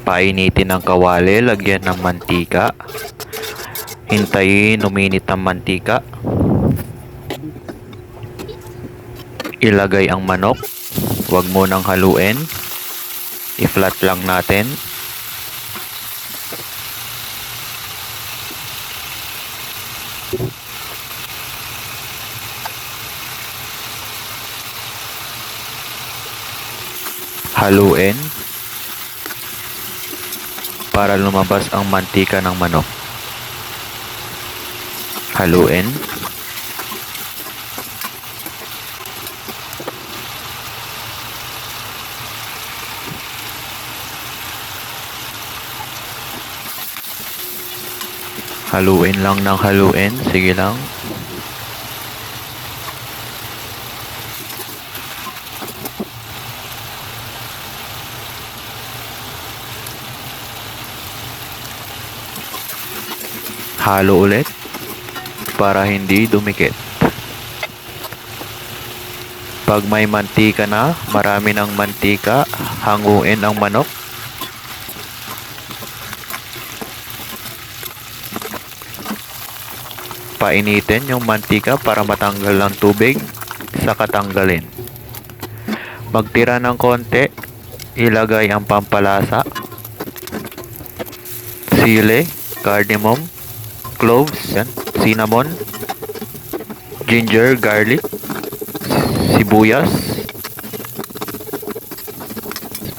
Painitin ang kawali, lagyan ng mantika. Hintayin uminit ang mantika. Ilagay ang manok. Huwag mo nang haluin. I-flat lang natin. Haluin para lumabas ang mantika ng manok. Haluin. Haluin lang ng haluin. Sige lang. Halo ulit para hindi dumikit. Pag may mantika na, marami ng mantika, hanguin ang manok. Painitin yung mantika para matanggal ang tubig, saka tanggalin. Magtira ng konti, ilagay ang pampalasa, sili, cardamom, cloves, cinnamon, ginger, garlic, sibuyas,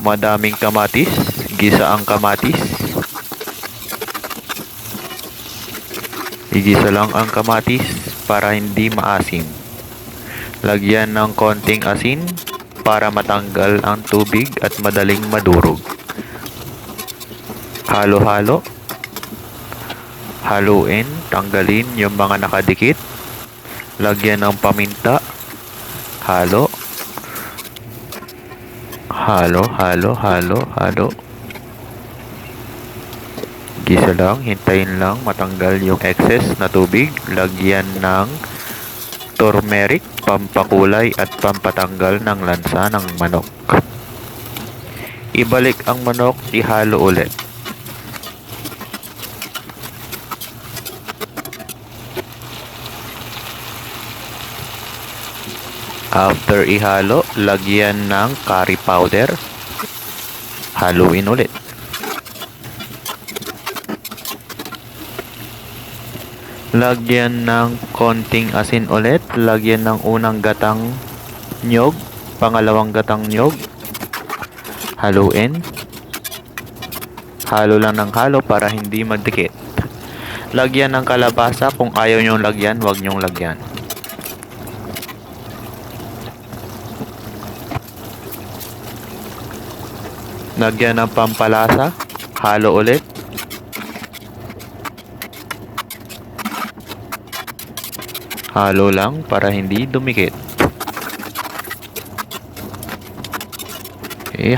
madaming kamatis, gisa ang kamatis. Igisa lang ang kamatis para hindi maasim. Lagyan ng konting asin para matanggal ang tubig at madaling madurog. Halo-halo. Haluin, tanggalin yung mga nakadikit. Lagyan ng paminta. Halo. Halo, halo, halo, halo. Gisa lang, hintayin lang matanggal yung excess na tubig. Lagyan ng turmeric, pampakulay at pampatanggal ng lansa ng manok. Ibalik ang manok, ihalo ulit. After ihalo, lagyan ng curry powder. Haluin ulit. Lagyan ng konting asin ulit. Lagyan ng unang gatang nyog, pangalawang gatang nyog. Haluin. Halo lang ng halo para hindi magdikit. Lagyan ng kalabasa. Kung ayaw nyong lagyan, huwag nyong lagyan. Lagyan ng pampalasa. Halo ulit. Halo lang para hindi dumikit.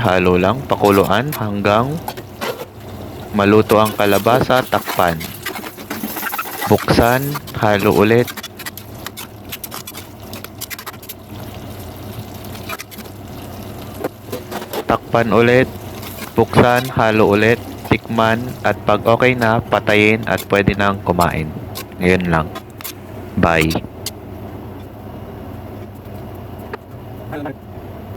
Halo lang, pakuluan hanggang maluto ang kalabasa, takpan. Buksan, halo ulit. Takpan ulit. Buksan, halo ulit, tikman, at pag okay na, patayin at pwede nang kumain. Ngayon lang. Bye.